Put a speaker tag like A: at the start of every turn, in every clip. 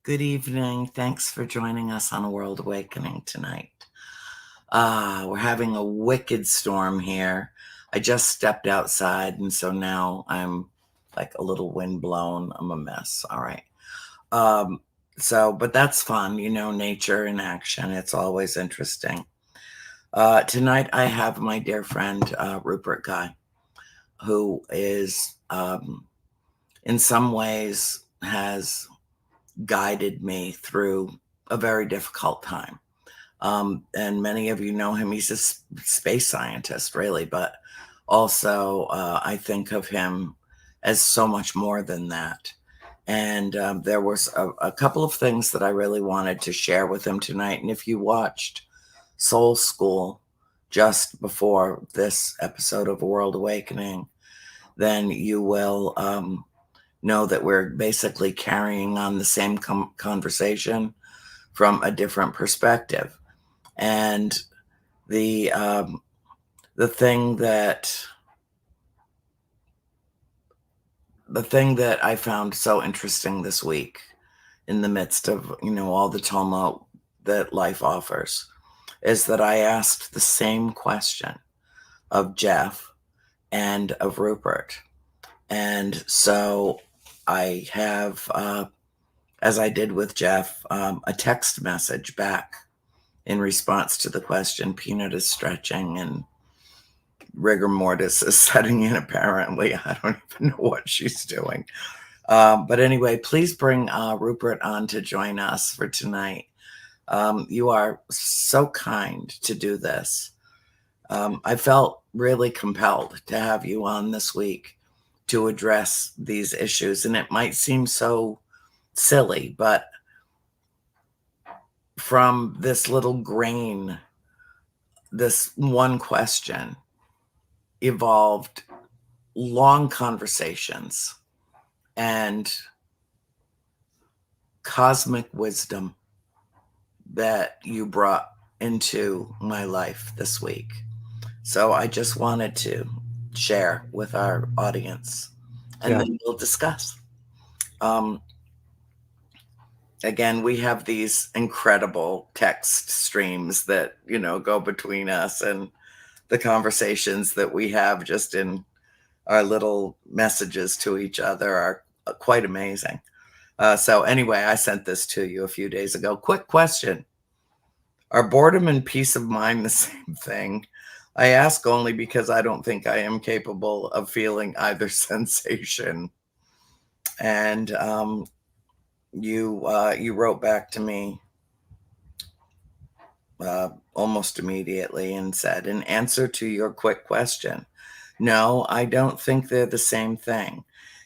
A: Good evening. Thanks for joining us on A World Awakening tonight. We're having a wicked storm here. I just stepped outside, and so now I'm like a little wind blown. I'm a mess. All right. Um, but that's fun, nature in action. It's always interesting. Tonight, I have my dear friend, Rupert Guy, who is, in some ways, has guided me through a very difficult time. And many of you know him. He's a space scientist, really, but also I think of him as so much more than that. And there was a couple of things that I really wanted to share with him tonight. And if you watched Soul School just before this episode of A World Awakening, then you will know that we're basically carrying on the same conversation from a different perspective. And the thing that I found so interesting this week, in the midst of all the tumult that life offers, is that I asked the same question of Jeff and of Rupert. And so I have, as I did with Jeff, a text message back in response to the question. Peanut is stretching and rigor mortis is setting in, apparently. I don't even know what she's doing. But anyway, please bring Rupert on to join us for tonight. You are so kind to do this. I felt really compelled to have you on this week to address these issues. And it might seem so silly, but from this little grain, this one question evolved long conversations and cosmic wisdom that you brought into my life this week. So I just wanted to share with our audience, and then we'll discuss. Again, we have these incredible text streams that, go between us, and the conversations that we have just in our little messages to each other are quite amazing. So anyway, I sent this to you a few days ago. Quick question. Are boredom and peace of mind the same thing? I ask only because I don't think I am capable of feeling either sensation. And you wrote back to me almost immediately and said, in answer to your quick question, no, I don't think they're the same thing.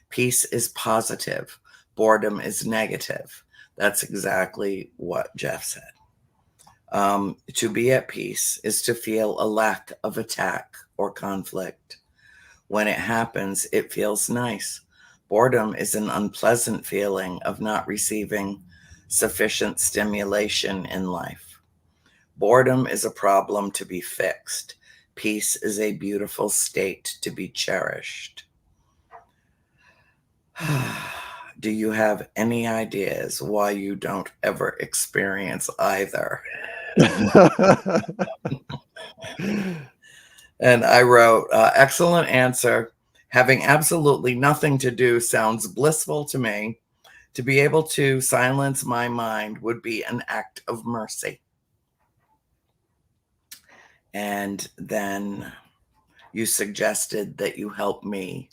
A: Peace is positive. Boredom is negative. That's exactly what Jeff said. To be at peace is to feel a lack of attack or conflict. When it happens, it feels nice. Boredom is an unpleasant feeling of not receiving sufficient stimulation in life. Boredom is a problem to be fixed. Peace is a beautiful state to be cherished. Do you have any ideas why you don't ever experience either? And I wrote, excellent answer. Having absolutely nothing to do sounds blissful to me. To be able to silence my mind would be an act of mercy. And then you suggested that you help me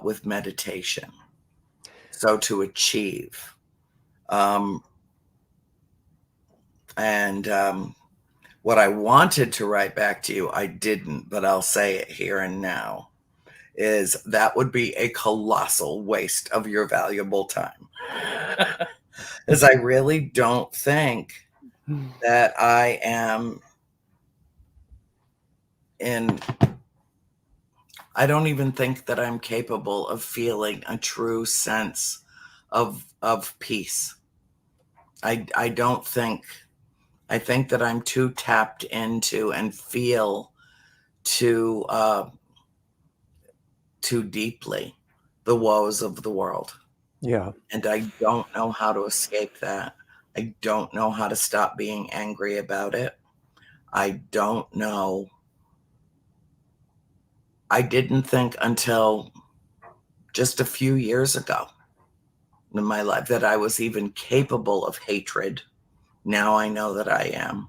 A: with meditation. So to achieve. What I wanted to write back to you, I didn't, but I'll say it here and now, is that would be a colossal waste of your valuable time. As I really don't think that I am I don't even think that I'm capable of feeling a true sense of peace. I don't think. I think that I'm too tapped into and feel too deeply the woes of the world.
B: Yeah.
A: And I don't know how to escape that. I don't know how to stop being angry about it. I don't know. I didn't think until just a few years ago in my life that I was even capable of hatred. Now I know that I am.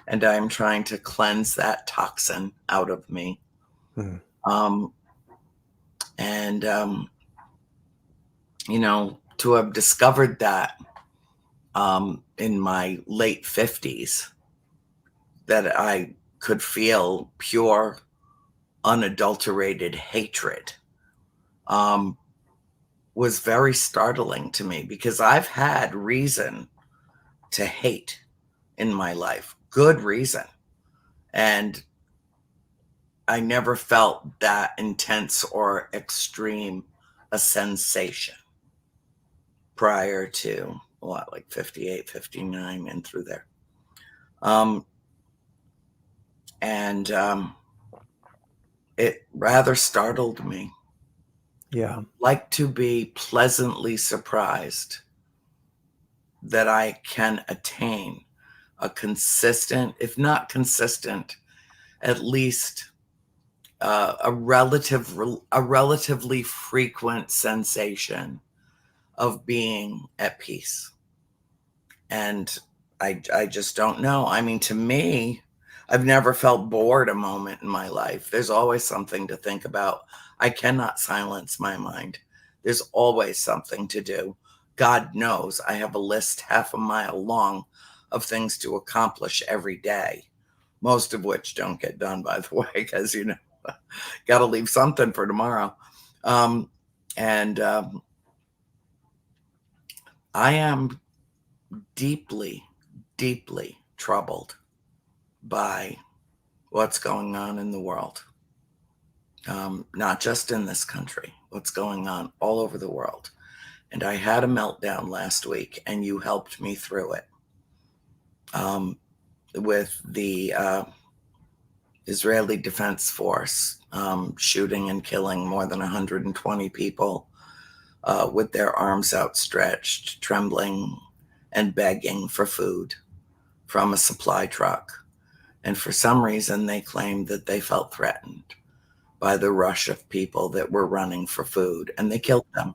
A: And I'm trying to cleanse that toxin out of me.
B: Mm.
A: Um, and, to have discovered that in my late 50s, that I could feel pure, unadulterated hatred um, was very startling to me because I've had reason to hate in my life, good reason. And I never felt that intense or extreme a sensation prior to what, like 58, 59, and through there. Um, and It rather startled me.
B: Yeah.
A: Like to be pleasantly surprised that I can attain a consistent, if not consistent, at least a relatively frequent sensation of being at peace. And I just don't know. I mean, to me, I've never felt bored a moment in my life. There's always something to think about. I cannot silence my mind. There's always something to do. God knows I have a list half a mile long of things to accomplish every day, most of which don't get done, by the way, because, got to leave something for tomorrow. Um, and I am deeply, deeply troubled by what's going on in the world, not just in this country, what's going on all over the world. And I had a meltdown last week, and you helped me through it with the Israeli Defense Force shooting and killing more than 120 people with their arms outstretched, trembling and begging for food from a supply truck. And for some reason, they claimed that they felt threatened by the rush of people that were running for food, and they killed them.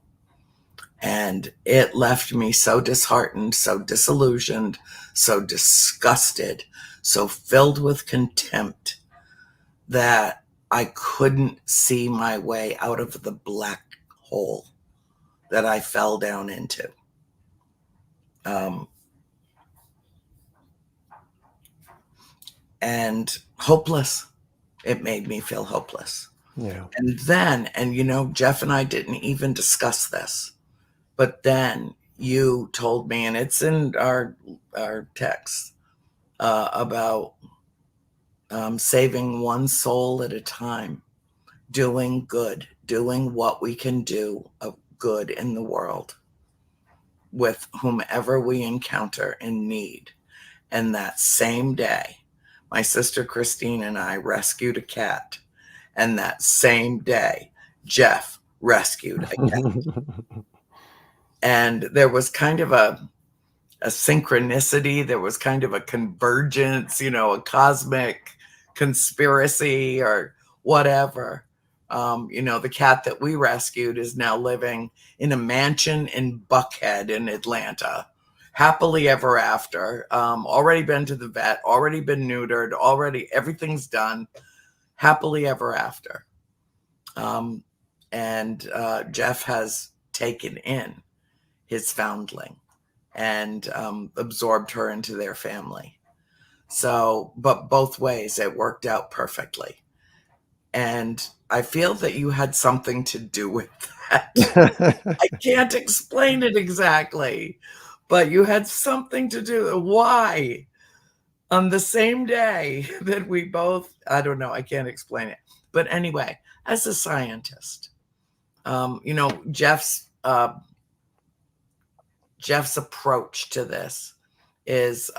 A: And it left me so disheartened, so disillusioned, so disgusted, so filled with contempt that I couldn't see my way out of the black hole that I fell down into. Um, and hopeless. It made me feel hopeless.
B: Yeah.
A: And then, Jeff and I didn't even discuss this, but then you told me, and it's in our text, about saving one soul at a time, doing good, doing what we can do of good in the world with whomever we encounter in need. And that same day, my sister Christine and I rescued a cat. And that same day, Jeff rescued a cat. And there was kind of a synchronicity. There was kind of a convergence, a cosmic conspiracy or whatever. The cat that we rescued is now living in a mansion in Buckhead in Atlanta, happily ever after. Already been to the vet, already been neutered, already everything's done, happily ever after. Um, and Jeff has taken in his foundling and absorbed her into their family. So, but both ways, it worked out perfectly. And I feel that you had something to do with that. I can't explain it exactly, but you had something to do. Why? On the same day that we both, I don't know, I can't explain it. But anyway, as a scientist, Jeff's Jeff's approach to this is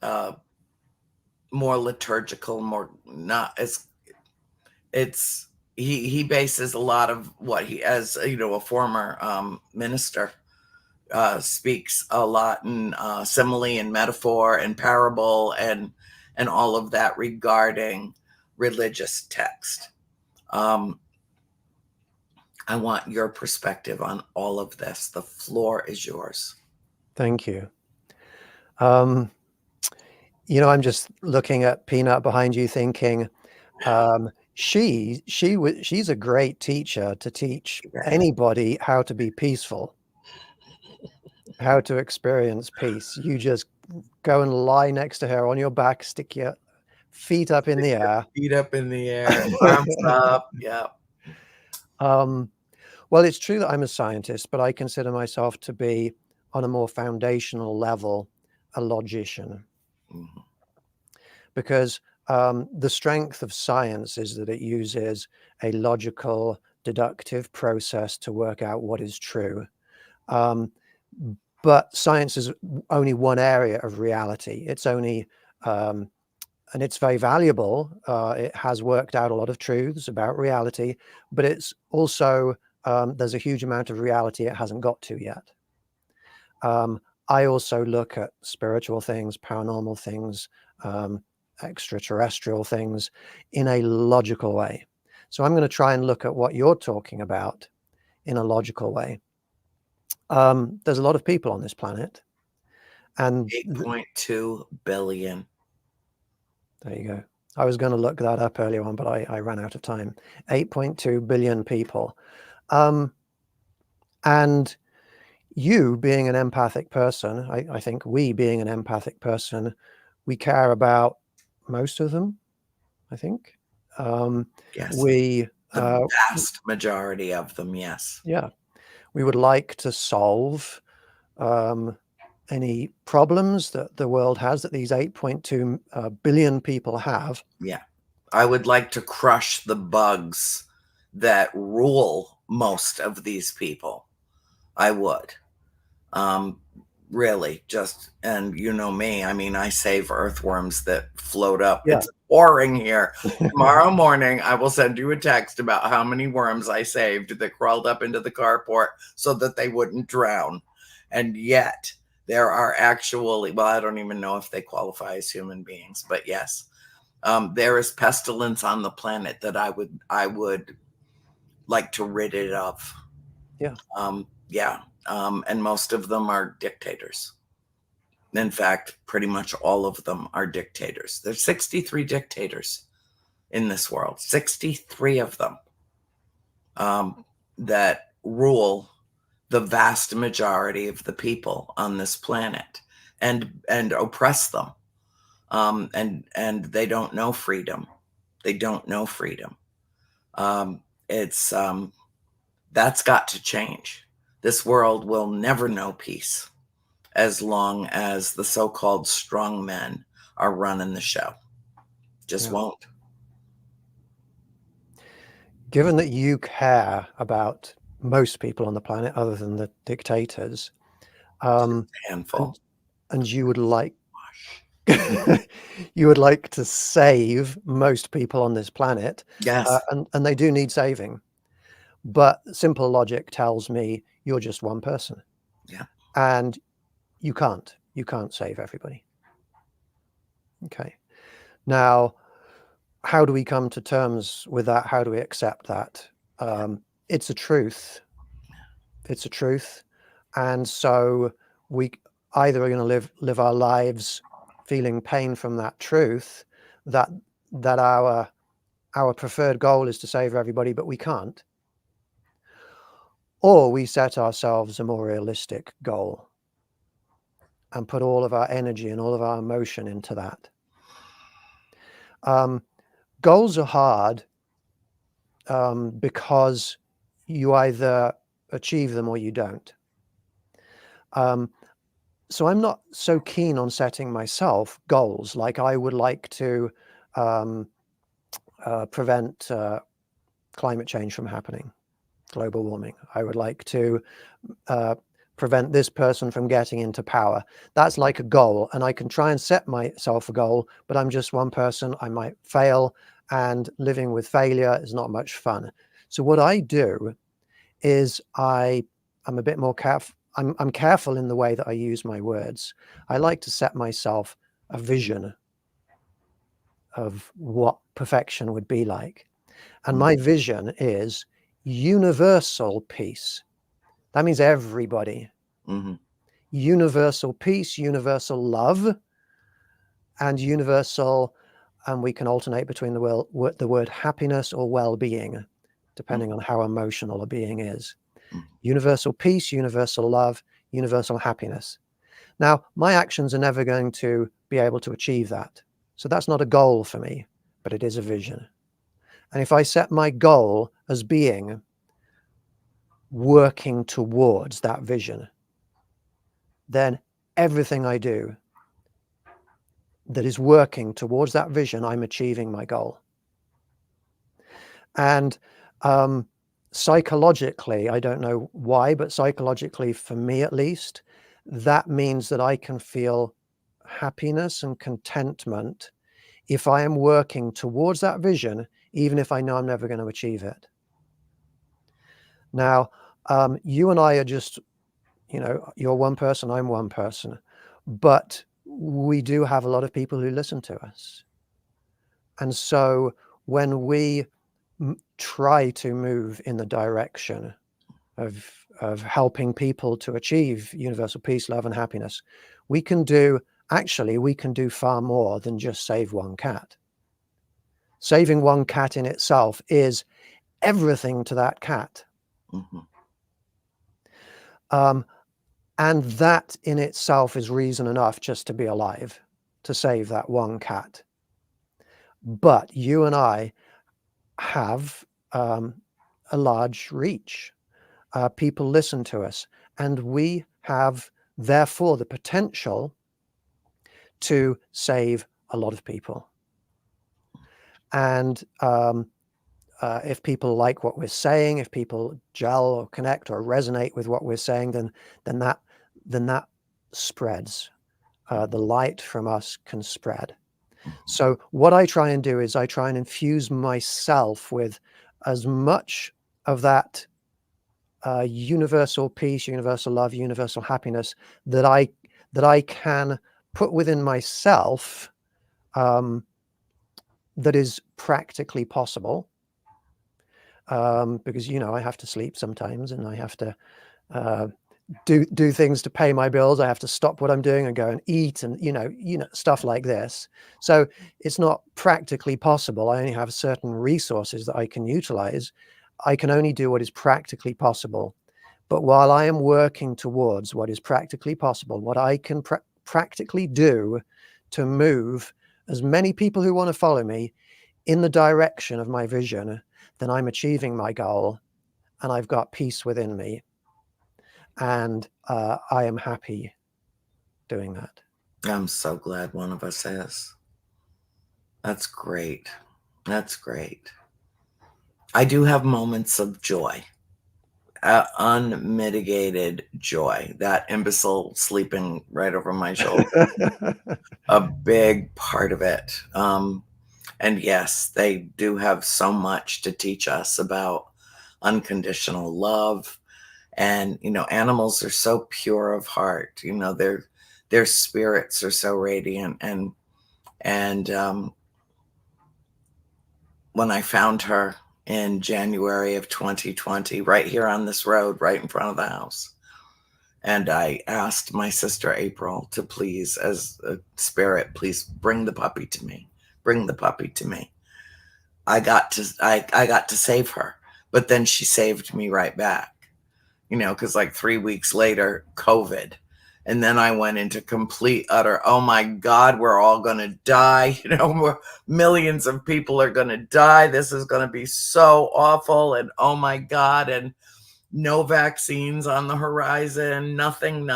A: uh, more liturgical, more not as it's. he bases a lot of what he, as a former minister, speaks a lot in simile and metaphor and parable and all of that regarding religious text. I want your perspective on all of this. The floor is yours.
B: Thank you. I'm just looking at Peanut behind you, thinking, she's a great teacher to teach anybody how to be peaceful, how to experience peace. You just go and lie next to her on your back, stick your feet up in the air.
A: Feet up in the air, arms up. Yeah.
B: Well, it's true that I'm a scientist, but I consider myself to be, on a more foundational level, a logician.
A: Mm-hmm.
B: Because the strength of science is that it uses a logical, deductive process to work out what is true. But science is only one area of reality. It's only, and it's very valuable. It has worked out a lot of truths about reality, but it's also, there's a huge amount of reality it hasn't got to yet. I also look at spiritual things, paranormal things, extraterrestrial things in a logical way. So I'm going to try and look at what you're talking about in a logical way. There's a lot of people on this planet, and
A: 8.2 billion.
B: There you go. I was going to look that up earlier on, but I ran out of time. 8.2 billion people. And you being an empathic person, I think we being an empathic person, we care about most of them, I think.
A: Yes.
B: The
A: vast majority of them, yes.
B: Yeah. We would like to solve any problems that the world has, that these 8.2 billion people have.
A: Yeah. I would like to crush the bugs that rule most of these people. I would. Really, just, and you know me, I mean, I save earthworms that float up.
B: Yeah.
A: It's pouring here. Tomorrow morning, I will send you a text about how many worms I saved that crawled up into the carport so that they wouldn't drown. And yet, there are actually, well, I don't even know if they qualify as human beings, but yes, there is pestilence on the planet that I would like to rid it of.
B: Yeah.
A: Yeah. And most of them are dictators. In fact, pretty much all of them are dictators. There's 63 dictators in this world, 63 of them that rule the vast majority of the people on this planet and oppress them. And they don't know freedom. They don't know freedom. That's got to change. This world will never know peace as long as the so-called strong men are running the show. Just won't.
B: Given that you care about most people on the planet other than the dictators,
A: a handful.
B: And you would like you would like to save most people on this planet.
A: Yes.
B: And they do need saving. But simple logic tells me you're just one person.
A: Yeah.
B: And you can't save everybody. Okay. Now, how do we come to terms with that? How do we accept that? It's a truth. It's a truth. And so we either are going to live our lives feeling pain from that truth, that our preferred goal is to save everybody, but we can't. Or we set ourselves a more realistic goal and put all of our energy and all of our emotion into that. Goals are hard because you either achieve them or you don't. So I'm not so keen on setting myself goals. Like I would like to prevent climate change from happening, global warming. I would like to prevent this person from getting into power. That's like a goal, and I can try and set myself a goal, but I'm just one person. I might fail, and living with failure is not much fun. So what I do is I'm a bit more careful. I'm careful in the way that I use my words. I like to set myself a vision of what perfection would be like. And my vision is universal peace. That means everybody.
A: Mm-hmm.
B: Universal peace, universal love, and universal, and we can alternate between the word happiness or well-being, depending on how emotional a being is. Universal peace, universal love, universal happiness. Now, my actions are never going to be able to achieve that. So that's not a goal for me, but it is a vision. And if I set my goal as being working towards that vision, then everything I do that is working towards that vision, I'm achieving my goal. And psychologically, I don't know why, but psychologically, for me at least, that means that I can feel happiness and contentment if I am working towards that vision, even if I know I'm never going to achieve it. Now, you and I are just, you're one person, I'm one person, but we do have a lot of people who listen to us. And so when we try to move in the direction of helping people to achieve universal peace, love, and happiness, we can do far more than just save one cat. Saving one cat in itself is everything to that cat.
A: Mm-hmm.
B: And that in itself is reason enough just to be alive, to save that one cat. But you and I have a large reach. People listen to us, and we have therefore the potential to save a lot of people. And if people like what we're saying, if people gel or connect or resonate with what we're saying, then that spreads. The light from us can spread. So what I try and do is I try and infuse myself with as much of that universal peace, universal love, universal happiness that I can put within myself, that is practically possible. Because I have to sleep sometimes, and I have to do things to pay my bills. I have to stop what I'm doing and go and eat, and stuff like this. So it's not practically possible. I only have certain resources that I can utilize. I can only do what is practically possible. But while I am working towards what is practically possible, what I can practically do to move as many people who want to follow me in the direction of my vision, then I'm achieving my goal, and I've got peace within me, and I am happy doing that.
A: I'm so glad one of us is. That's great. That's great. I do have moments of joy, unmitigated joy. That imbecile sleeping right over my shoulder, a big part of it. And yes, they do have so much to teach us about unconditional love. And, animals are so pure of heart, their spirits are so radiant. And when I found her in January of 2020, right here on this road, right in front of the house, and I asked my sister April to please, as a spirit, please bring the puppy to me. Bring the puppy to me. I got to save her, but then she saved me right back. Because like 3 weeks later, COVID. And then I went into complete, utter, oh my God, we're all going to die. Millions of people are going to die. This is going to be so awful. And oh my God. And no vaccines on the horizon, nothing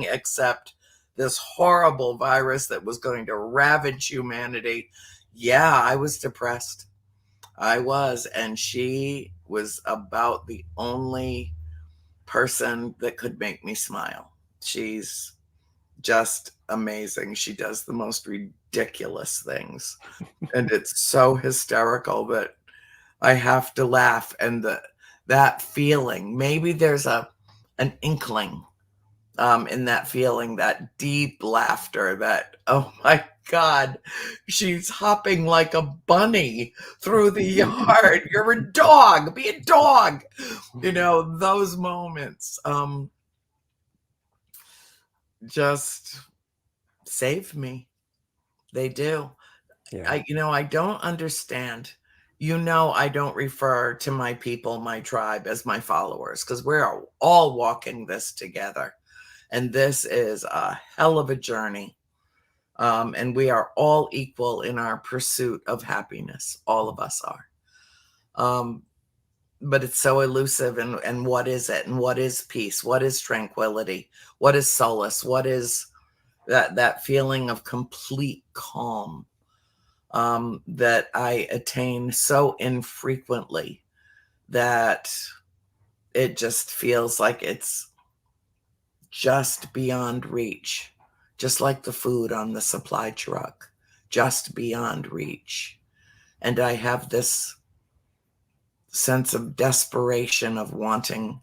A: except this horrible virus that was going to ravage humanity. Yeah, I was depressed. I was. And she was about the only person that could make me smile. She's just amazing. She does the most ridiculous things. And it's so hysterical that I have to laugh. And that feeling, maybe there's an inkling in that feeling, that deep laughter, that, oh my God, she's hopping like a bunny through the yard. You're a dog, be a dog. Those moments just save me. They do.
B: Yeah.
A: I don't understand. I don't refer to my people, my tribe, as my followers, because we're all walking this together. And this is a hell of a journey. And we are all equal in our pursuit of happiness. All of us are. But it's so elusive. And what is it? And what is peace? What is tranquility? What is solace? What is that feeling of complete calm that I attain so infrequently that it just feels like it's just beyond reach, just like the food on the supply truck, just beyond reach. And I have this sense of desperation of wanting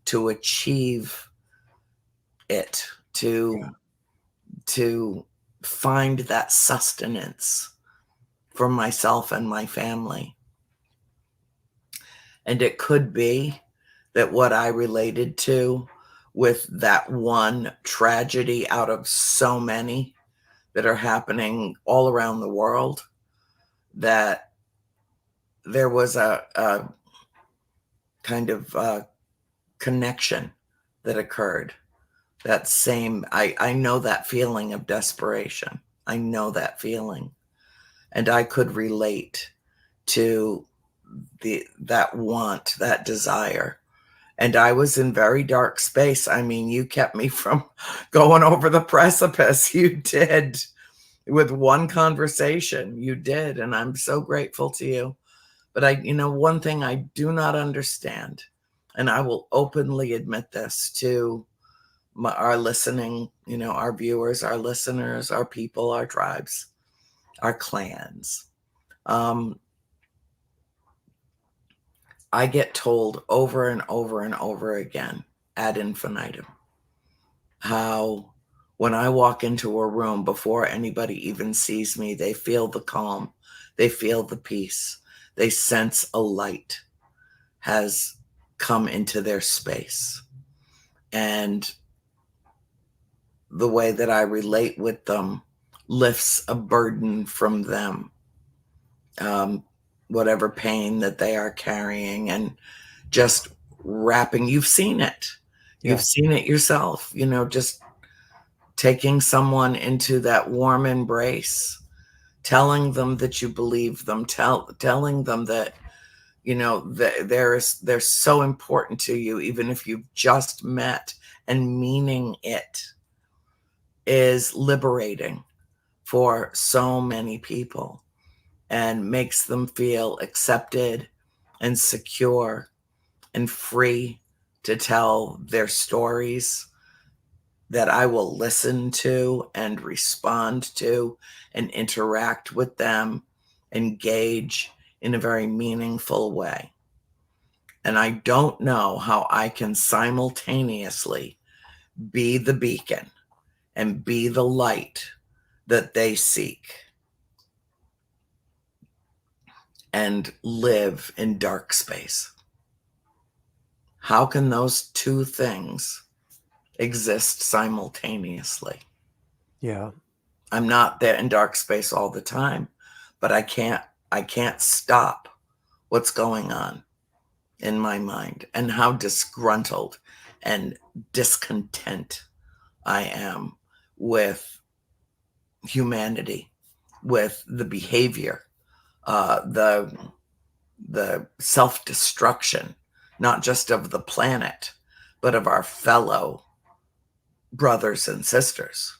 A: to achieve it, to find that sustenance for myself and my family. And it could be that what I related to with that one tragedy out of so many that are happening all around the world, that there was a kind of connection that occurred. That same, I know that feeling of desperation. I know that feeling. And I could relate to that want, that desire. And I was in very dark space. I mean, you kept me from going over the precipice. You did. With one conversation, you did. And I'm so grateful to you. But one thing I do not understand, and I will openly admit this to our listening, our viewers, our listeners, our people, our tribes, our clans. I get told over and over and over again ad infinitum how when I walk into a room, before anybody even sees me, they feel the calm, they feel the peace, they sense a light has come into their space. And the way that I relate with them lifts a burden from them, whatever pain that they are carrying, and just wrapping. You've seen it. You've seen it yourself, just taking someone into that warm embrace, telling them that you believe them, telling them that, they're so important to you, even if you've just met, and meaning it is liberating for so many people and makes them feel accepted and secure and free to tell their stories, that I will listen to and respond to and interact with them, engage in a very meaningful way. And I don't know how I can simultaneously be the beacon and be the light that they seek and live in dark space. How can those two things exist simultaneously?
B: Yeah.
A: I'm not there in dark space all the time, but I can't stop what's going on in my mind and how disgruntled and discontent I am with humanity, with the behavior, the self-destruction, not just of the planet, but of our fellow brothers and sisters.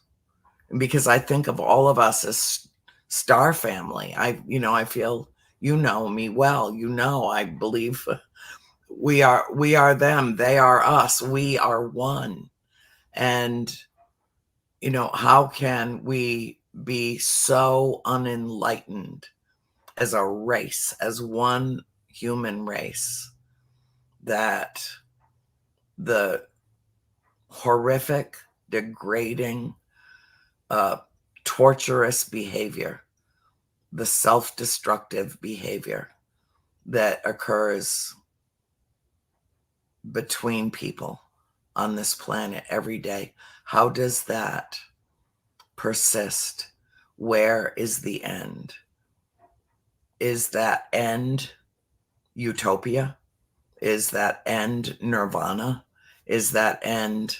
A: Because I think of all of us as star family. I feel, me well, I believe we are them, they are us, we are one. And how can we be so unenlightened as a race, as one human race, that the horrific, degrading, uh, torturous behavior, the self-destructive behavior that occurs between people on this planet every day, how does that persist? Where is the end? Is that end utopia? Is that end nirvana? Is that end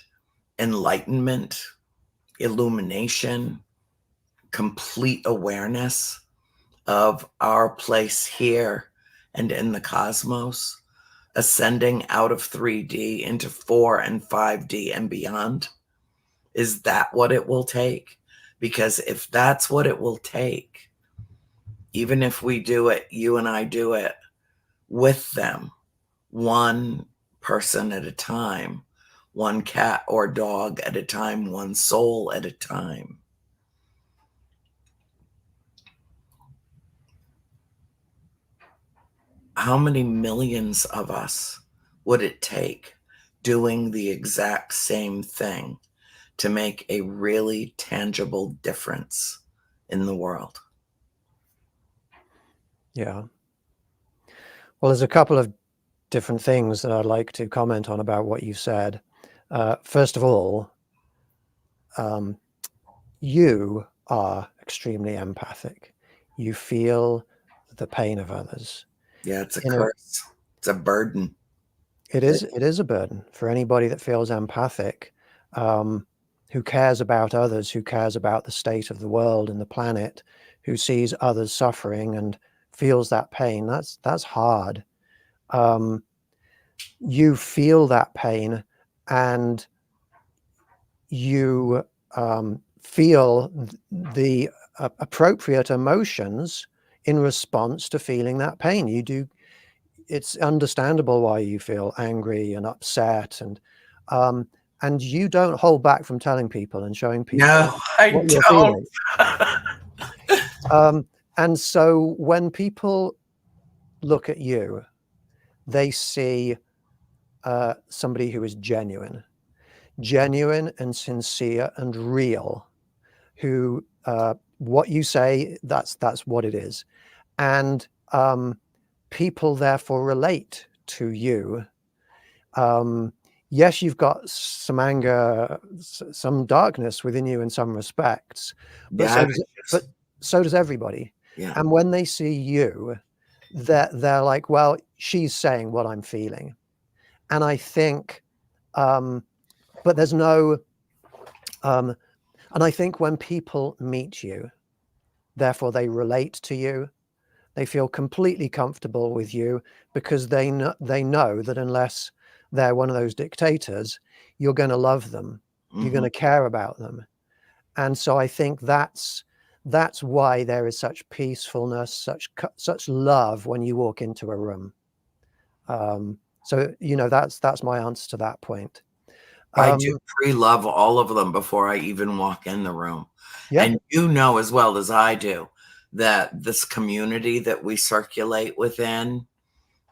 A: enlightenment, illumination, complete awareness of our place here and in the cosmos, ascending out of 3D into 4 and 5D and beyond? Is that what it will take? Because if that's what it will take, even if we do it, you and I do it with them, one person at a time, one cat or dog at a time, one soul at a time, how many millions of us would it take doing the exact same thing to make a really tangible difference in the world?
B: Yeah. Well, there's a couple of different things that I'd like to comment on about what you said. First of all, you are extremely empathic. You feel the pain of others.
A: Yeah, it's a
B: You know,
A: curse. It's a burden.
B: it is a burden for anybody that feels empathic, who cares about others, who cares about the state of the world and the planet, who sees others suffering and feels that pain. That's hard. You feel that pain, and you feel the appropriate emotions in response to feeling that pain. You do. It's understandable why you feel angry and upset, and you don't hold back from telling people and showing people
A: No, I
B: what you're
A: don't.
B: feeling. And so when people look at you, they see somebody who is genuine and sincere and real, who what you say, that's what it is. And people therefore relate to you. Yes, you've got some anger, some darkness within you in some respects, but
A: Yeah,
B: so does everybody.
A: yeah,
B: And when they see you, they're like, well, she's saying what I'm feeling. And I think, but there's no, and I think when people meet you, therefore they relate to you, they feel completely comfortable with you, because they know that unless they're one of those dictators, you're going to love them, you're going to care about them. And so I think that's why there is such peacefulness, such love when you walk into a room. So that's my answer to that point.
A: I do pre-love all of them before I even walk in the room.
B: Yeah.
A: And you know as well as I do that this community that we circulate within,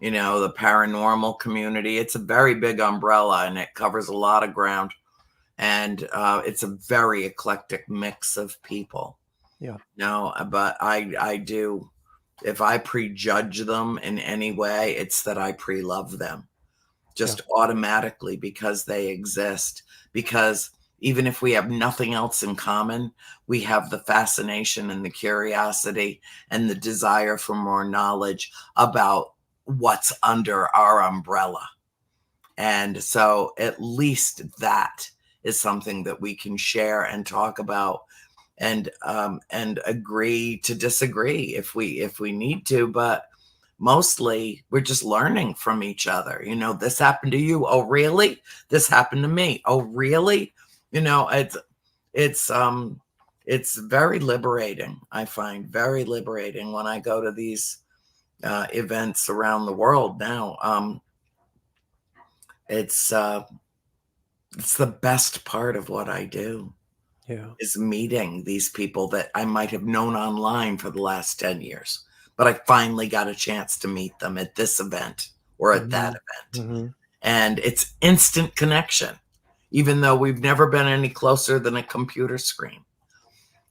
A: the paranormal community, it's a very big umbrella and it covers a lot of ground. And it's a very eclectic mix of people.
B: Yeah.
A: No, but I do, if I prejudge them in any way, it's that I pre-love them just automatically because they exist. Because even if we have nothing else in common, we have the fascination and the curiosity and the desire for more knowledge about what's under our umbrella. And so at least that is something that we can share and talk about, and agree to disagree if we need to, but mostly we're just learning from each other. This happened to you. Oh, really? This happened to me. Oh, really? It's very liberating. I find very liberating when I go to these events around the world now. It's the best part of what I do.
B: Yeah.
A: is meeting these people that I might have known online for the last 10 years, but I finally got a chance to meet them at this event or at that event.
B: Mm-hmm.
A: And it's instant connection, even though we've never been any closer than a computer screen.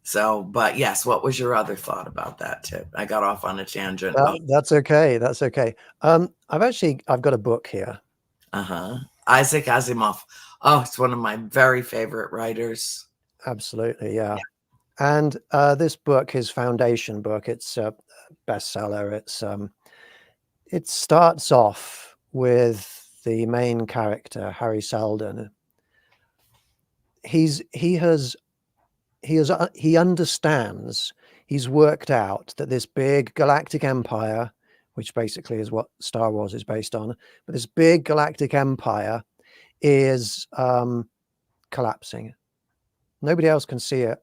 A: So, but yes, what was your other thought about that tip? I got off on a tangent, but
B: That's okay. That's okay. I've got a book here.
A: Isaac Asimov. Oh, it's one of my very favorite writers.
B: Absolutely, yeah. And this book, his foundation book, it's a bestseller. It starts off with the main character, Harry Seldon. He understands, he's worked out that this big galactic empire, which basically is what Star Wars is based on, but this big galactic empire is collapsing. Nobody else can see it,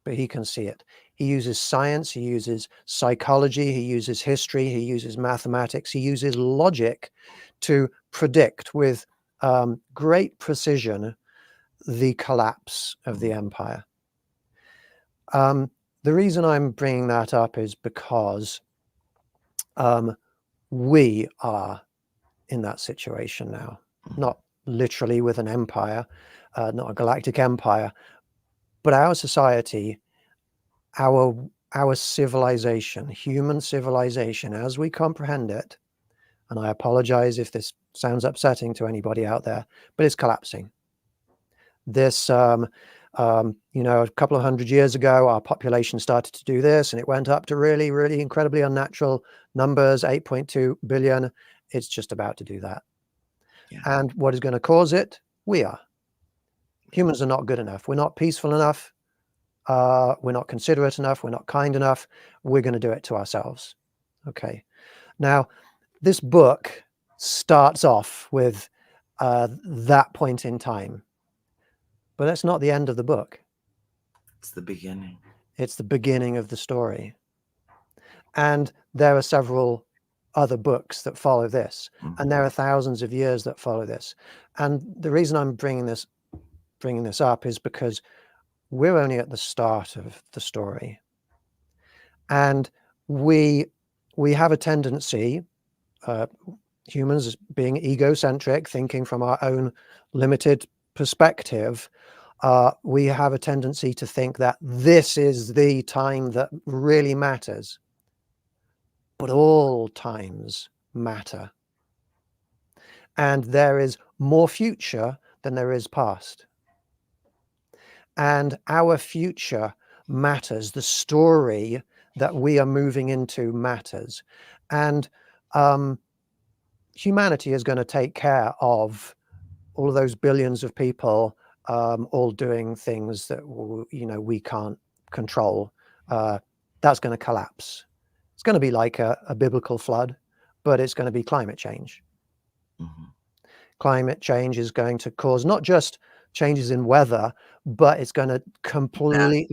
B: but he can see it. He uses science, he uses psychology, he uses history, he uses mathematics, he uses logic to predict with great precision the collapse of the empire. The reason I'm bringing that up is because we are in that situation now, not literally with an empire, not a galactic empire, but our society, our civilization, human civilization, as we comprehend it, and I apologize if this sounds upsetting to anybody out there, but it's collapsing. This, you know, a couple of 100 years ago, our population started to do this, and it went up to really, really incredibly unnatural numbers, 8.2 billion. It's just about to do that.
A: Yeah.
B: And what is going to cause it? We are. Humans are not good enough. We're not peaceful enough. We're not considerate enough. We're not kind enough. We're going to do it to ourselves. Okay. Now, this book starts off with that point in time, but that's not the end of the book.
A: It's the beginning.
B: It's the beginning of the story. And there are several other books that follow this, and there are thousands of years that follow this. And the reason I'm bringing this up is because we're only at the start of the story, and we have a tendency, humans being egocentric, thinking from our own limited perspective, we have a tendency to think that this is the time that really matters. But all times matter. And there is more future than there is past. And our future matters. The story that we are moving into matters. And humanity is going to take care of all of those billions of people all doing things that, you know, we can't control. That's going to collapse. It's going to be like a biblical flood, but it's going to be climate change. Climate change is going to cause not just changes in weather, but it's going to completely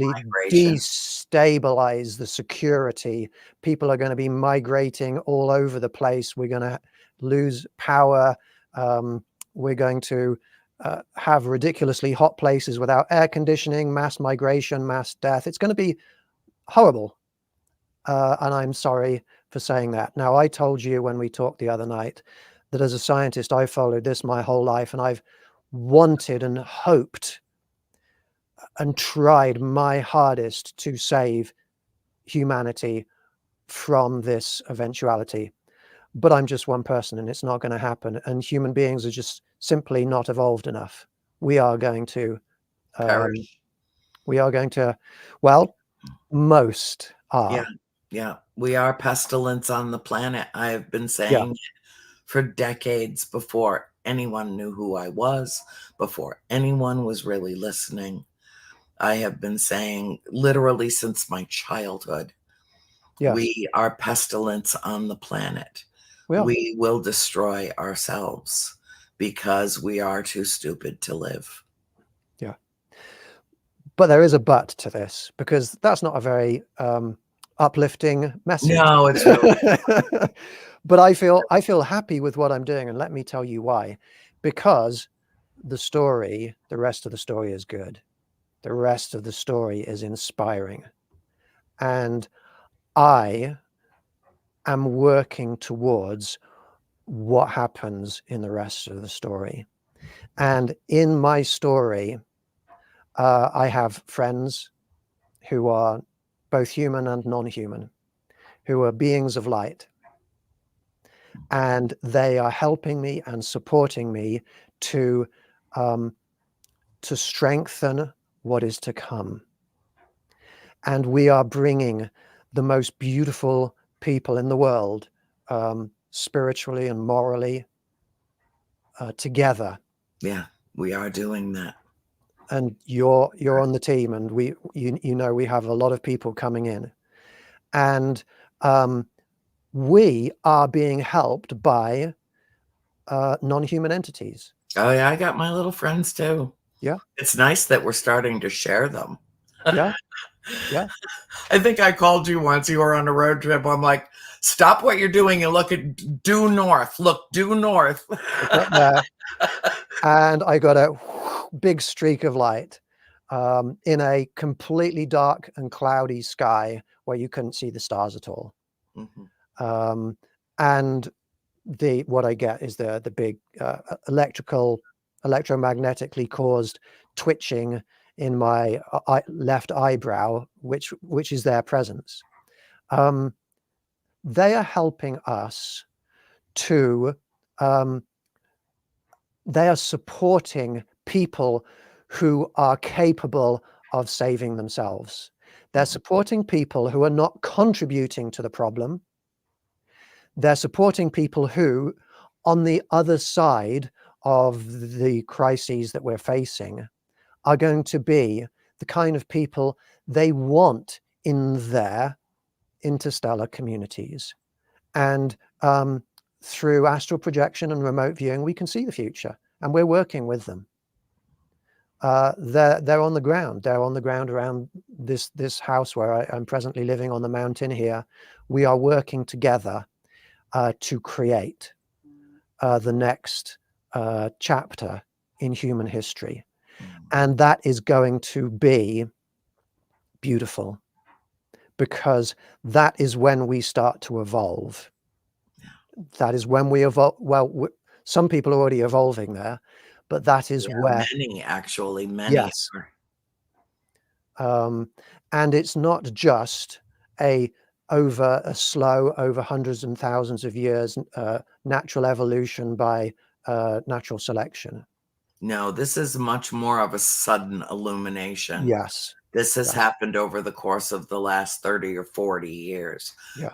B: destabilize the security. People are going to be migrating all over the place. We're going to lose power. We're going to have ridiculously hot places without air conditioning, mass migration, mass death. It's going to be horrible. And I'm sorry for saying that. Now, I told you when we talked the other night that as a scientist, I followed this my whole life, and I've wanted and hoped and tried my hardest to save humanity from this eventuality. But I'm just one person, and it's not going to happen. And human beings are just simply not evolved enough. We are going to
A: perish.
B: Well, most are.
A: Yeah. We are pestilence on the planet. I have been saying it for decades before anyone knew who I was, before anyone was really listening. I have been saying literally since my childhood, we are pestilence on the planet. We will destroy ourselves because we are too stupid to live.
B: Yeah. But there is a but to this, because that's not a very uplifting message.
A: No, it's really
B: But I feel happy with what I'm doing, and let me tell you why. Because the rest of the story is good. The rest of the story is inspiring. And I am working towards what happens in the rest of the story. And in my story, I have friends who are both human and non-human, who are beings of light. And they are helping me and supporting me to strengthen what is to come. And we are bringing the most beautiful people in the world, spiritually and morally, together.
A: Yeah, we are doing that.
B: And you're on the team, and you know, we have a lot of people coming in, and we are being helped by non-human entities.
A: Oh yeah, I got my little friends too.
B: Yeah,
A: It's nice that we're starting to share them.
B: yeah, yeah.
A: I think I called you once. You were on a road trip. I'm like, stop what you're doing and look at due north. Look due north.
B: Look up there, and I got a big streak of light in a completely dark and cloudy sky where you couldn't see the stars at all.
A: Mm-hmm.
B: And what I get is the big electromagnetically caused twitching in my left eyebrow, which is their presence. They are helping us to they are supporting people who are capable of saving themselves. They're supporting people who are not contributing to the problem. They're supporting people who, on the other side of the crises that we're facing, are going to be the kind of people they want in their interstellar communities. And through astral projection and remote viewing, we can see the future, and we're working with them. They're on the ground. They're on the ground around this house where I'm presently living on the mountain here. We are working together to create the next chapter in human history. And that is going to be beautiful, because that is when we start to evolve. That is when we evolve. Well, some people are already evolving there, but that is where
A: Many actually, many.
B: yes. And it's not just over hundreds and thousands of years natural evolution by natural selection.
A: No, this is much more of a sudden illumination.
B: Yes.
A: This has
B: Yes.
A: happened over the course of the last 30 or 40 years.
B: Yes.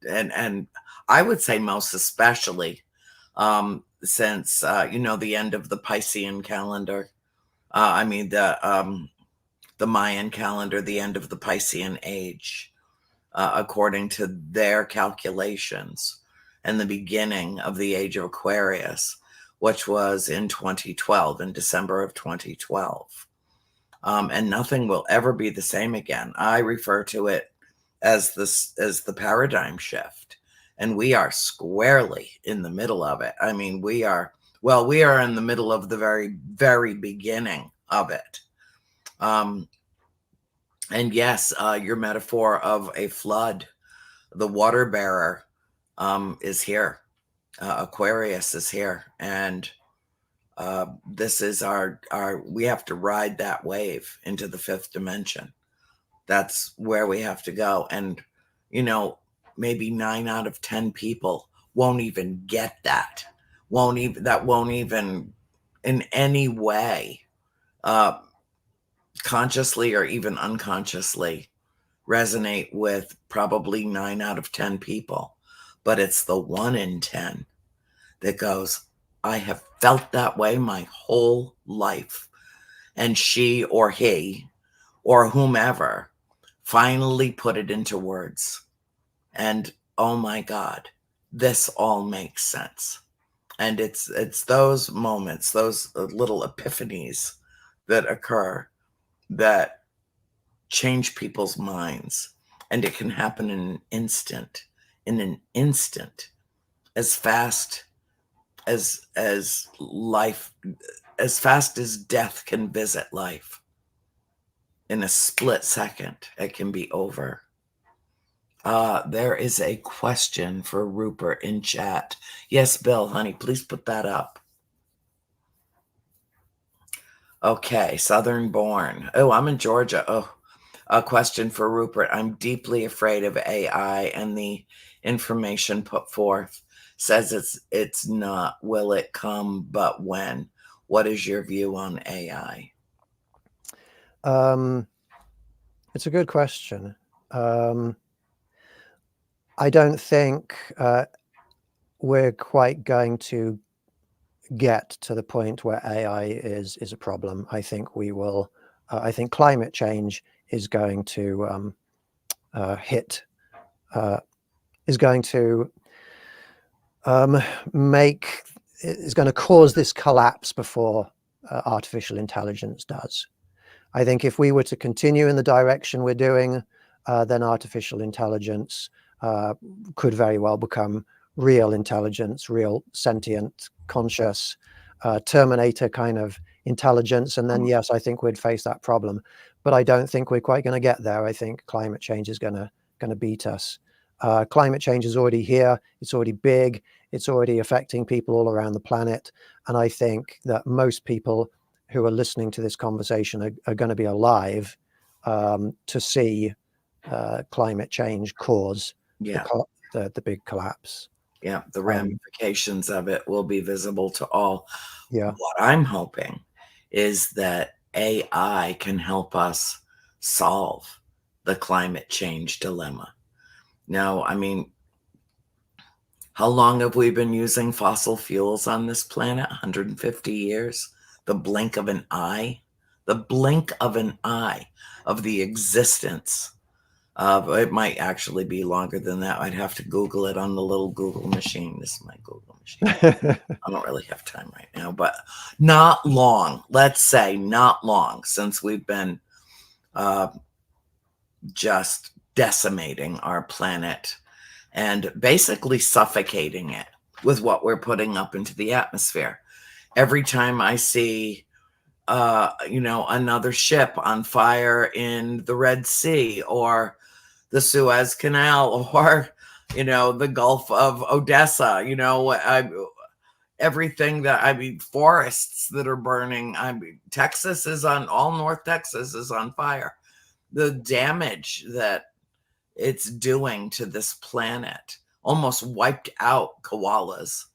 A: And I would say most especially since, the end of the Piscean calendar. I mean, the Mayan calendar, the end of the Piscean age, according to their calculations, and the beginning of the age of Aquarius, which was in 2012, in December of 2012. And nothing will ever be the same again. I refer to it as the paradigm shift, and we are squarely in the middle of it. I mean, we are in the middle of the very, very beginning of it. And yes, your metaphor of a flood, the water bearer, is here. Aquarius is here, and this is our we have to ride that wave into the fifth dimension. That's where we have to go. And maybe 9 out of 10 people won't even get that, won't even in any way, consciously or even unconsciously, resonate with probably 9 out of 10 people. But it's the 1 in 10 that goes, I have felt that way my whole life. And she or he or whomever finally put it into words. And oh my God, this all makes sense. And it's those moments, those little epiphanies that occur that change people's minds. And it can happen in an instant, as fast as life, as fast as death can visit life. in a split second, it can be over. There is a question for Rupert in chat. Yes, Bill, honey, please put that up. Okay, Southern born. Oh, I'm in Georgia. Oh, a question for Rupert. I'm deeply afraid of AI, and the information put forth says it's not. Will it come? But when? What is your view on AI?
B: It's a good question. I don't think we're quite going to get to the point where AI is a problem. I think we will. I think climate change is going to is going to is going to cause this collapse before artificial intelligence does. I think if we were to continue in the direction we're doing, then artificial intelligence could very well become real intelligence, real sentient, conscious, Terminator kind of intelligence. And then, yes, I think we'd face that problem. But I don't think we're quite going to get there. I think climate change is going to beat us. Climate change is already here. It's already big. It's already affecting people all around the planet. And I think that most people who are listening to this conversation are going to be alive to see climate change cause the big collapse.
A: Yeah, the ramifications of it will be visible to all.
B: Yeah.
A: What I'm hoping is that AI can help us solve the climate change dilemma. Now, I mean, how long have we been using fossil fuels on this planet? 150 years? The blink of an eye? The blink of an eye of the existence of, it might actually be longer than that. I'd have to Google it on the little Google machine. This is my Google machine. I don't really have time right now, but not long. Let's say not long since we've been just decimating our planet and basically suffocating it with what we're putting up into the atmosphere. Every time I see, another ship on fire in the Red Sea or the Suez Canal or, the Gulf of Odessa, everything forests that are burning. Texas is all North Texas is on fire. The damage that it's doing to this planet almost wiped out koalas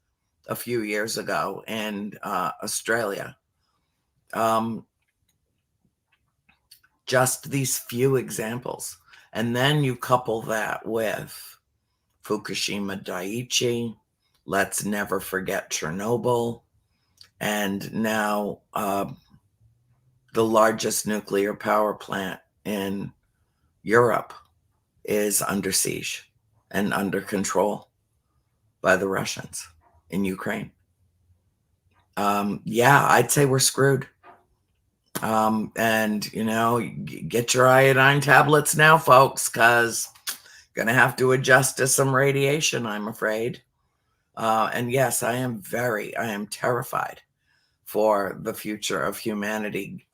A: a few years ago in Australia. Just these few examples. And then you couple that with Fukushima Daiichi, let's never forget Chernobyl, and now the largest nuclear power plant in Europe is under siege and under control by the Russians in Ukraine. I'd say we're screwed. And get your iodine tablets now, folks, because gonna have to adjust to some radiation, I'm afraid. And yes, I am terrified for the future of humanity,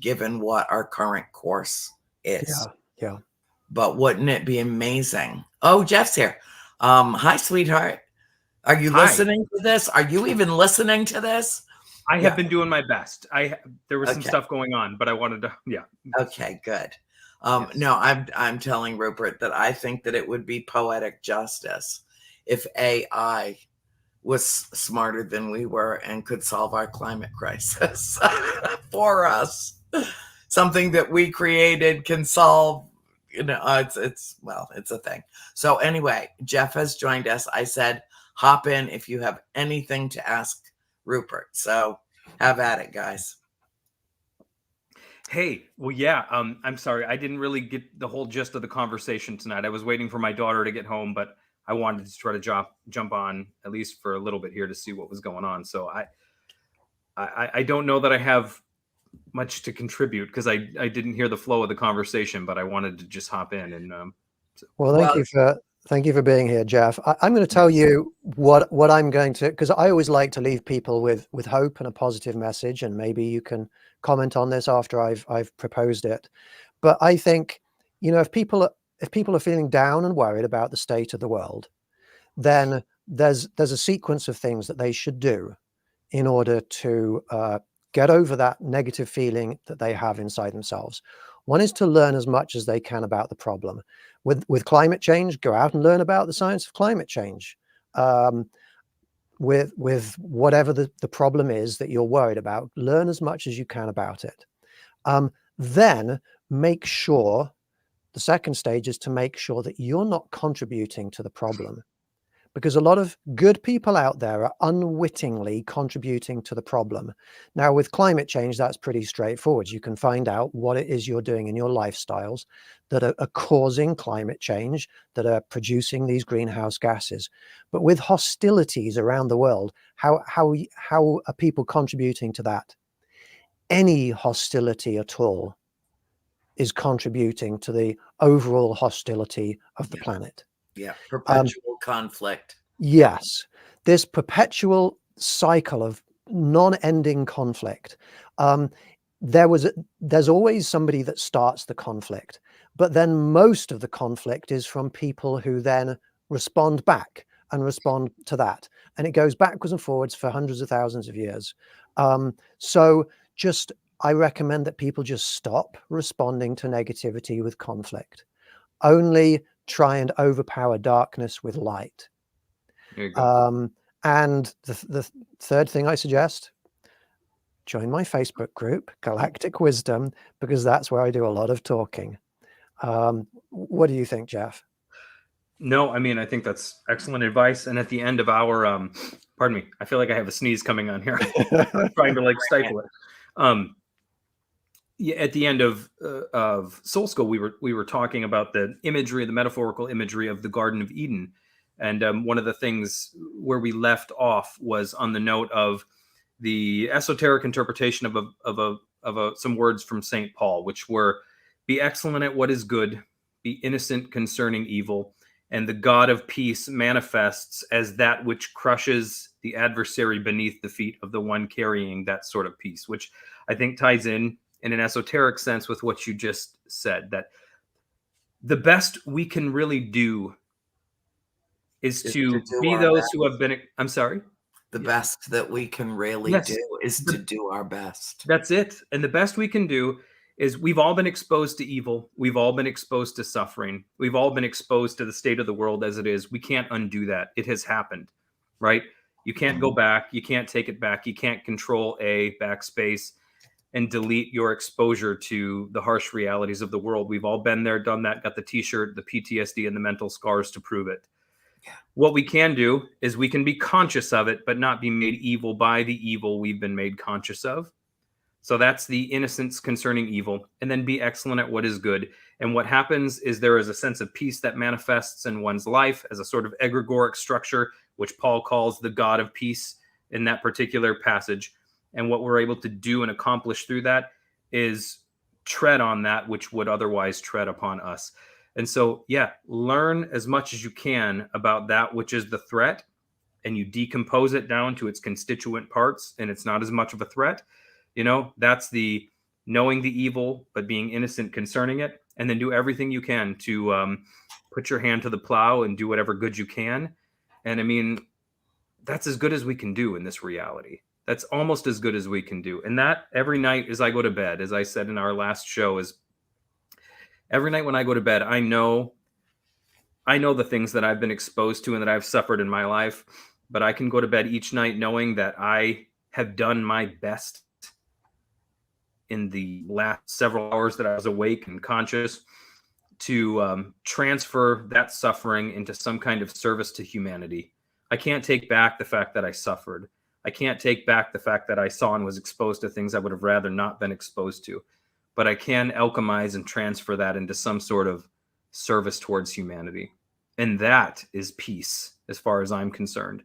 A: given what our current course is.
B: Yeah.
A: But wouldn't it be amazing? Oh, Jeff's here. Hi, sweetheart. Are you listening to this? Are you even listening to this?
C: I have been doing my best. There was some stuff going on, but I wanted to,
A: Okay, good. Yes. No, I'm telling Rupert that I think that it would be poetic justice if AI was smarter than we were and could solve our climate crisis for us. Something that we created can solve. It's a thing. So anyway, Jeff has joined us. I said, hop in if you have anything to ask Rupert. So have at it, guys.
C: Hey, well, yeah. I'm sorry. I didn't really get the whole gist of the conversation tonight. I was waiting for my daughter to get home, but I wanted to try to jump on at least for a little bit here to see what was going on. So I don't know that I have much to contribute because I didn't hear the flow of the conversation, but I wanted to just hop in and.
B: Thank you for being here, Jeff. I'm going to tell you what I'm going to, because I always like to leave people with hope and a positive message, and maybe you can comment on this after I've proposed it. But I think, if people are feeling down and worried about the state of the world, then there's a sequence of things that they should do in order to get over that negative feeling that they have inside themselves. One is to learn as much as they can about the problem. With climate change, go out and learn about the science of climate change. With whatever the problem is that you're worried about, learn as much as you can about it. Then make sure, the second stage is to make sure that you're not contributing to the problem. Because a lot of good people out there are unwittingly contributing to the problem. Now, with climate change, that's pretty straightforward. You can find out what it is you're doing in your lifestyles that are causing climate change, that are producing these greenhouse gases. But with hostilities around the world, how are people contributing to that? Any hostility at all is contributing to the overall hostility of the planet.
A: Yeah, perpetual conflict.
B: Yes, this perpetual cycle of non-ending conflict. There's always somebody that starts the conflict, but then most of the conflict is from people who then respond back and respond to that, and it goes backwards and forwards for hundreds of thousands of years. So I recommend that people just stop responding to negativity with conflict. Only try and overpower darkness with light.
C: There you go.
B: And the third thing I suggest, join my Facebook group, Galactic Wisdom, because that's where I do a lot of talking. What do you think, Jeff?
C: No, I mean, I think that's excellent advice. And at the end of our, pardon me, I feel like I have a sneeze coming on here. I'm trying to stifle it. Yeah, at the end of Soul School, we were talking about the imagery, the metaphorical imagery of the Garden of Eden, and one of the things where we left off was on the note of the esoteric interpretation of some words from Saint Paul, which were, "Be excellent at what is good, be innocent concerning evil, and the God of peace manifests as that which crushes the adversary beneath the feet of the one carrying that sort of peace," which I think ties in an esoteric sense with what you just said, that the best we can really do is to be those who have been, I'm sorry?
A: The best that we can really do is to do our best.
C: That's it. And the best we can do is, we've all been exposed to evil. We've all been exposed to suffering. We've all been exposed to the state of the world as it is. We can't undo that. It has happened, right? You can't go back. You can't take it back. You can't control backspace and delete your exposure to the harsh realities of the world. We've all been there, done that, got the t-shirt, the PTSD, and the mental scars to prove it. Yeah. What we can do is we can be conscious of it, but not be made evil by the evil we've been made conscious of. So that's the innocence concerning evil, and then be excellent at what is good. And what happens is there is a sense of peace that manifests in one's life as a sort of egregoric structure, which Paul calls the God of peace in that particular passage. And what we're able to do and accomplish through that is tread on that which would otherwise tread upon us. And so, yeah, learn as much as you can about that which is the threat, and you decompose it down to its constituent parts, and it's not as much of a threat. That's the knowing the evil, but being innocent concerning it, and then do everything you can to put your hand to the plow and do whatever good you can. And I mean, that's as good as we can do in this reality. That's almost as good as we can do. And that every night as I go to bed, as I said in our last show, is every night when I go to bed, I know the things that I've been exposed to and that I've suffered in my life, but I can go to bed each night knowing that I have done my best in the last several hours that I was awake and conscious to transfer that suffering into some kind of service to humanity. I can't take back the fact that I suffered. I can't take back the fact that I saw and was exposed to things I would have rather not been exposed to, but I can alchemize and transfer that into some sort of service towards humanity. And that is peace, as far as I'm concerned,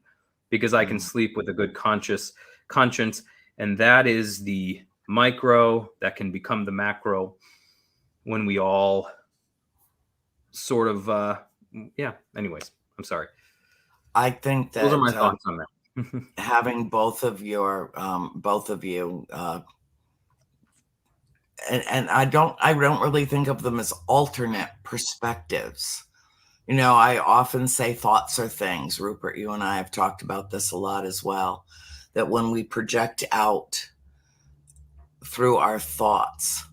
C: because I can sleep with a good conscience, and that is the micro that can become the macro when we all sort of, anyways, I'm sorry.
A: I think that
C: those are my thoughts on that.
A: Having both of you and I don't really think of them as alternate perspectives. You know, I often say thoughts are things. Rupert, you and I have talked about this a lot as well, that when we project out through our thoughts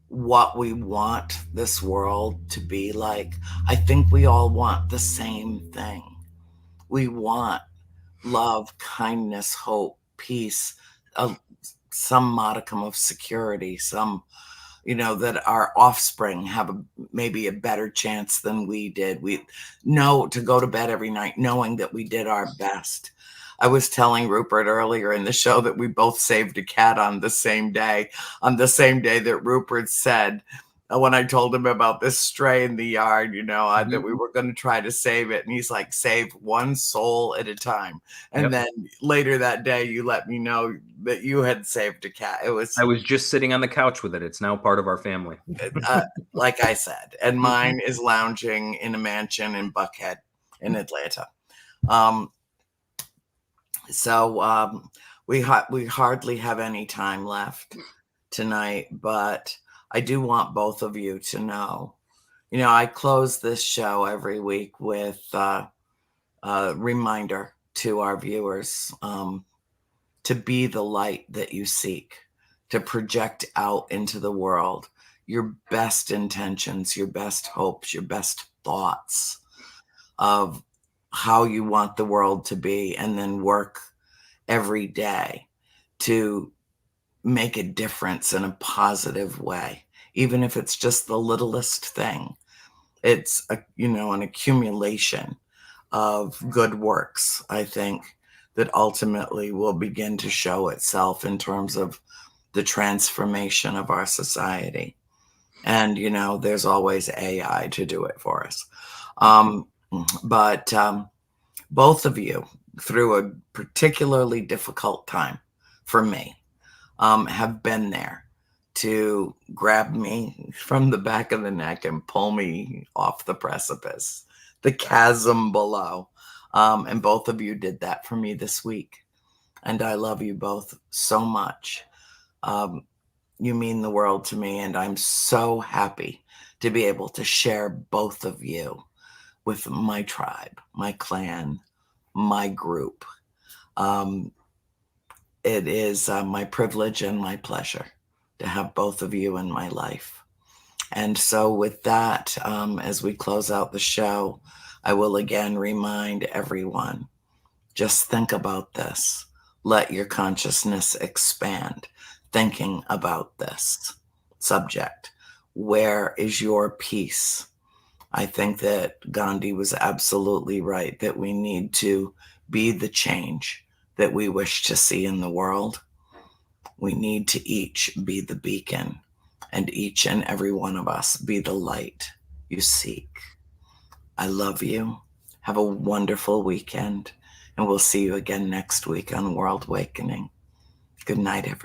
A: what we want this world to be like, I think we all want the same thing. We want love, kindness, hope, peace, some modicum of security, some, that our offspring have maybe a better chance than we did. We know to go to bed every night knowing that we did our best. I was telling Rupert earlier in the show that we both saved a cat on the same day that Rupert said, when I told him about this stray in the yard, that we were going to try to save it. And he's like, save one soul at a time. And then later that day, you let me know that you had saved a cat.
C: I was just sitting on the couch with it. It's now part of our family.
A: Like I said, and mine is lounging in a mansion in Buckhead in Atlanta. So we hardly have any time left tonight, but I do want both of you to know, I close this show every week with a reminder to our viewers to be the light that you seek, to project out into the world your best intentions, your best hopes, your best thoughts of how you want the world to be, and then work every day to make a difference in a positive way, even if it's just the littlest thing. It's an accumulation of good works, I think, that ultimately will begin to show itself in terms of the transformation of our society. And there's always AI to do it for us. But both of you, through a particularly difficult time for me, have been there to grab me from the back of the neck and pull me off the precipice, the chasm below. And both of you did that for me this week. And I love you both so much. You mean the world to me, and I'm so happy to be able to share both of you with my tribe, my clan, my group. It is my privilege and my pleasure to have both of you in my life. And so with that, as we close out the show, I will again remind everyone, just think about this. Let your consciousness expand, thinking about this subject. Where is your peace? I think that Gandhi was absolutely right, that we need to be the change that we wish to see in the world. We need to each be the beacon, and each and every one of us be the light you seek. I love you. Have a wonderful weekend, and we'll see you again next week on World Awakening. Good night, everyone.